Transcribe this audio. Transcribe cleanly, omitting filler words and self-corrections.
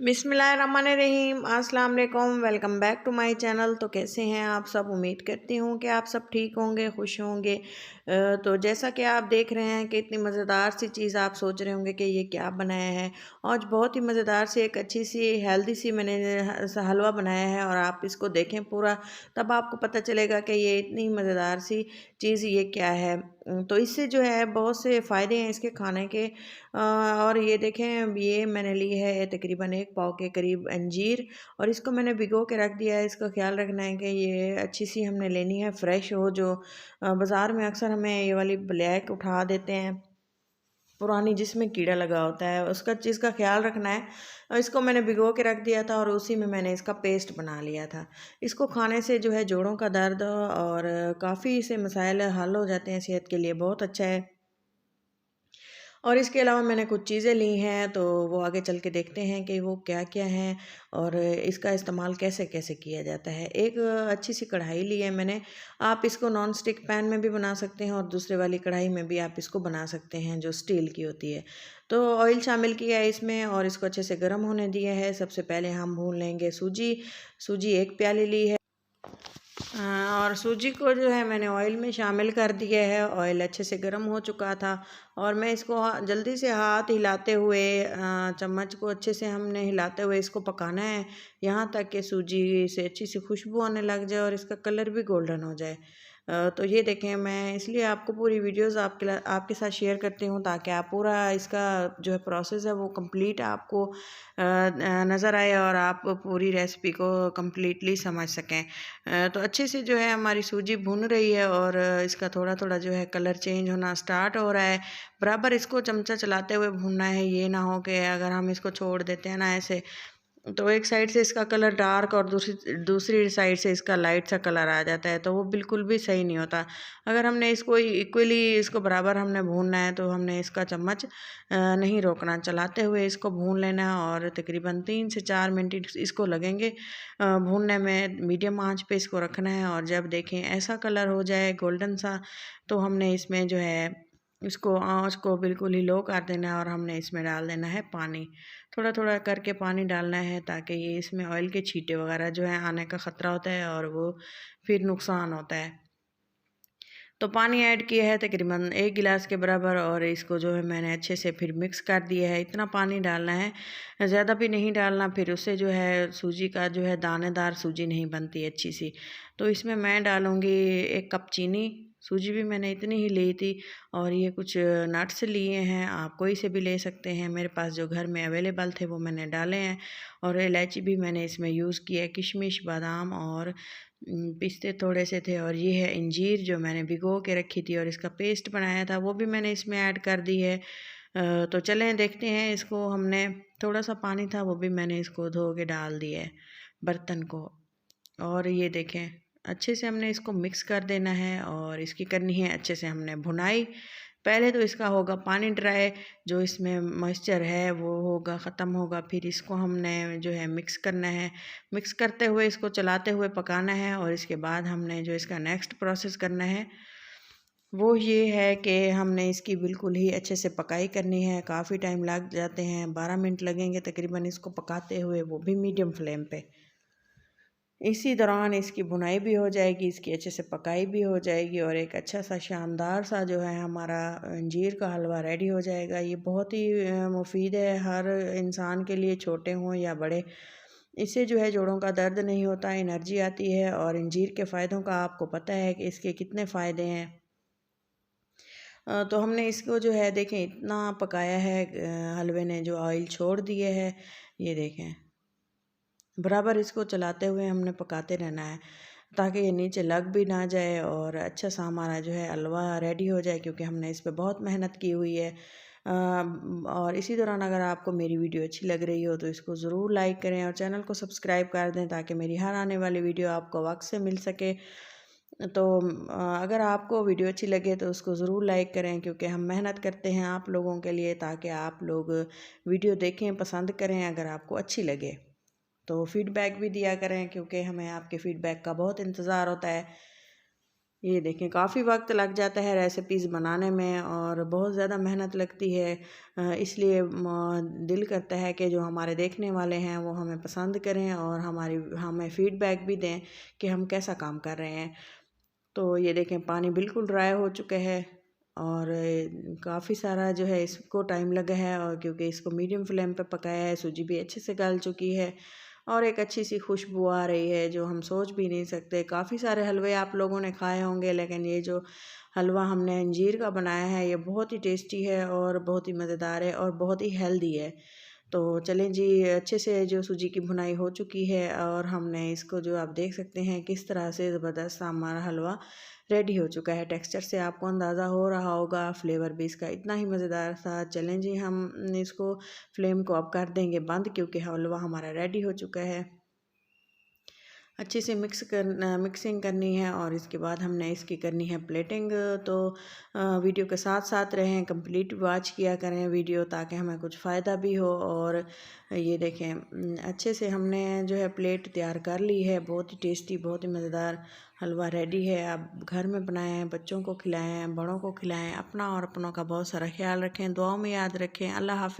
बिस्मिल्लाहिर्रहमानिर्रहीम अस्सलाम वालेकुम। Welcome back to my channel. तो कैसे हैं आप सब? उम्मीद करती हूँ कि आप सब ठीक होंगे, खुश होंगे। तो जैसा कि आप देख रहे हैं कि इतनी मज़ेदार सी चीज़, आप सोच रहे होंगे कि ये क्या बनाया है। आज बहुत ही मज़ेदार सी एक अच्छी सी हेल्दी सी मैंने हलवा बनाया है, और आप इसको देखें पूरा, तब आपको पता चलेगा कि ये इतनी मज़ेदार सी चीज़ ये क्या है। तो इससे जो है बहुत से फ़ायदे हैं इसके खाने के। और ये देखें, ये मैंने ली है तकरीबन 1 पाव के करीब अंजीर, और इसको मैंने भिगो के रख दिया है। इसका ख्याल रखना है कि ये अच्छी सी हमने लेनी है, फ्रेश हो। जो बाज़ार में अक्सर हमें ये वाली ब्लैक उठा देते हैं, पुरानी, जिसमें कीड़ा लगा होता है, उसका चीज़ का ख्याल रखना है। और इसको मैंने भिगो के रख दिया था, और उसी में मैंने इसका पेस्ट बना लिया था। इसको खाने से जो है जोड़ों का दर्द और काफ़ी से मसाइल हल हो जाते हैं, सेहत के लिए बहुत अच्छा है। और इसके अलावा मैंने कुछ चीज़ें ली हैं, तो वो आगे चल के देखते हैं कि वो क्या-क्या हैं और इसका इस्तेमाल कैसे-कैसे किया जाता है। एक अच्छी सी कढ़ाई ली है मैंने। आप इसको नॉन स्टिक पैन में भी बना सकते हैं, और दूसरे वाली कढ़ाई में भी आप इसको बना सकते हैं जो स्टील की होती है। तो ऑयल शामिल किया है इसमें, और इसको अच्छे से गर्म होने दिया है। सबसे पहले हम भून लेंगे सूजी। सूजी 1 प्याली ली है। और सूजी को जो है मैंने ऑयल में शामिल कर दिया है। ऑयल अच्छे से गर्म हो चुका था, और मैं इसको जल्दी से हाथ हिलाते हुए, चम्मच को अच्छे से हमने हिलाते हुए इसको पकाना है, यहाँ तक कि सूजी से अच्छी सी खुशबू आने लग जाए और इसका कलर भी गोल्डन हो जाए। तो ये देखें, मैं इसलिए आपको पूरी वीडियोस आपके साथ शेयर करती हूँ, ताकि आप पूरा इसका जो है प्रोसेस है वो कंप्लीट आपको नज़र आए, और आप पूरी रेसिपी को कंप्लीटली समझ सकें। तो अच्छे से जो है हमारी सूजी भुन रही है, और इसका थोड़ा थोड़ा जो है कलर चेंज होना स्टार्ट हो रहा है। बराबर इसको चमचा चलाते हुए भूनना है। ये ना हो कि अगर हम इसको छोड़ देते हैं ना ऐसे, तो एक साइड से इसका कलर डार्क और दूसरी दूसरी साइड से इसका लाइट सा कलर आ जाता है, तो वो बिल्कुल भी सही नहीं होता। अगर हमने इसको इक्वली, इसको बराबर हमने भूनना है, तो हमने इसका चम्मच नहीं रोकना, चलाते हुए इसको भून लेना है। और तकरीबन 3 से 4 मिनट इसको लगेंगे भूनने में। मीडियम आंच पे इसको रखना है, और जब देखें ऐसा कलर हो जाए गोल्डन सा, तो हमने इसमें जो है इसको आँच को बिल्कुल ही लो कर देना है, और हमने इसमें डाल देना है पानी। थोड़ा थोड़ा करके पानी डालना है, ताकि ये इसमें ऑयल के छींटे वगैरह जो है आने का ख़तरा होता है, और वो फिर नुकसान होता है। तो पानी ऐड किया है तकरीबन 1 गिलास के बराबर, और इसको जो है मैंने अच्छे से फिर मिक्स कर दिया है। इतना पानी डालना है, ज़्यादा भी नहीं डालना, फिर उससे जो है सूजी का जो है दानेदार सूजी नहीं बनती अच्छी सी। तो इसमें मैं डालूँगी 1 कप चीनी। सूजी भी मैंने इतनी ही ली थी, और ये कुछ नट्स लिए हैं, आप कोई से भी ले सकते हैं। मेरे पास जो घर में अवेलेबल थे वो मैंने डाले हैं, और इलायची भी मैंने इसमें यूज़ की है, किशमिश, बादाम और पिस्ते थोड़े से थे। और ये है अंजीर जो मैंने भिगो के रखी थी और इसका पेस्ट बनाया था, वो भी मैंने इसमें ऐड कर दी है। तो चलें देखते हैं इसको। हमने थोड़ा सा पानी था, वो भी मैंने इसको धो के डाल दिया है बर्तन को। और ये देखें, अच्छे से हमने इसको मिक्स कर देना है, और इसकी करनी है अच्छे से हमने भुनाई। पहले तो इसका होगा पानी ड्राई, जो इसमें मॉइस्चर है वो होगा, ख़त्म होगा। फिर इसको हमने जो है मिक्स करना है। मिक्स करते हुए इसको चलाते हुए पकाना है, और इसके बाद हमने जो इसका नेक्स्ट प्रोसेस करना है वो ये है कि हमने इसकी बिल्कुल ही अच्छे से पकाई करनी है। काफ़ी टाइम लग जाते हैं, 12 मिनट लगेंगे तकरीबन इसको पकाते हुए, वो भी मीडियम फ्लेम पे। इसी दौरान इसकी भुनाई भी हो जाएगी, इसकी अच्छे से पकाई भी हो जाएगी, और एक अच्छा सा शानदार सा जो है हमारा अंजीर का हलवा रेडी हो जाएगा। ये बहुत ही मुफीद है हर इंसान के लिए, छोटे हों या बड़े। इससे जो है जोड़ों का दर्द नहीं होता, एनर्जी आती है। और अंजीर के फ़ायदों का आपको पता है कि इसके कितने फ़ायदे हैं। तो हमने इसको जो है देखें, इतना पकाया है हलवे ने, जो ऑयल छोड़ दिए है। ये देखें, बराबर इसको चलाते हुए हमने पकाते रहना है, ताकि ये नीचे लग भी ना जाए, और अच्छा सा हमारा जो है हलवा रेडी हो जाए, क्योंकि हमने इस पे बहुत मेहनत की हुई है। और इसी दौरान अगर आपको मेरी वीडियो अच्छी लग रही हो, तो इसको ज़रूर लाइक करें, और चैनल को सब्सक्राइब कर दें, ताकि मेरी हर आने वाली वीडियो आपको वक्त से मिल सके। तो अगर आपको वीडियो अच्छी लगे तो उसको ज़रूर लाइक करें, क्योंकि हम मेहनत करते हैं आप लोगों के लिए, ताकि आप लोग वीडियो देखें, पसंद करें अगर आपको अच्छी लगे। तो फीडबैक भी दिया करें, क्योंकि हमें आपके फीडबैक का बहुत इंतज़ार होता है। ये देखें काफ़ी वक्त लग जाता है रेसिपीज़ बनाने में और बहुत ज़्यादा मेहनत लगती है। इसलिए दिल करता है कि जो हमारे देखने वाले हैं वो हमें पसंद करें और हमें फ़ीडबैक भी दें कि हम कैसा काम कर रहे हैं। तो ये देखें पानी बिल्कुल ड्राई हो चुका है और काफ़ी सारा जो है इसको टाइम लगा है, और क्योंकि इसको मीडियम फ्लेम पे पकाया है, सूजी भी अच्छे से गल चुकी है और एक अच्छी सी खुशबू आ रही है जो हम सोच भी नहीं सकते। काफ़ी सारे हलवे आप लोगों ने खाए होंगे, लेकिन ये जो हलवा हमने अंजीर का बनाया है ये बहुत ही टेस्टी है और बहुत ही मज़ेदार है और बहुत ही हेल्दी है। तो चलें जी, अच्छे से जो सूजी की भुनाई हो चुकी है और हमने इसको जो आप देख सकते हैं किस तरह से ज़बरदस्त हमारा हलवा रेडी हो चुका है। टेक्सचर से आपको अंदाज़ा हो रहा होगा, फ्लेवर भी इसका इतना ही मज़ेदार था। चलें जी, हम इसको फ्लेम को अब कर देंगे बंद, क्योंकि हलवा हमारा रेडी हो चुका है। अच्छे से मिक्सिंग करनी है और इसके बाद हमने इसकी करनी है प्लेटिंग। तो वीडियो के साथ साथ रहें, कंप्लीट वॉच किया करें वीडियो, ताकि हमें कुछ फ़ायदा भी हो। और ये देखें अच्छे से हमने जो है प्लेट तैयार कर ली है। बहुत ही टेस्टी, बहुत ही मज़ेदार हलवा रेडी है। आप घर में बनाएं, बच्चों को खिलाएं, बड़ों को खिलाएं। अपना और अपनों का बहुत सारा ख्याल रखें, दुआओं में याद रखें। अल्लाह हाफ़िज़।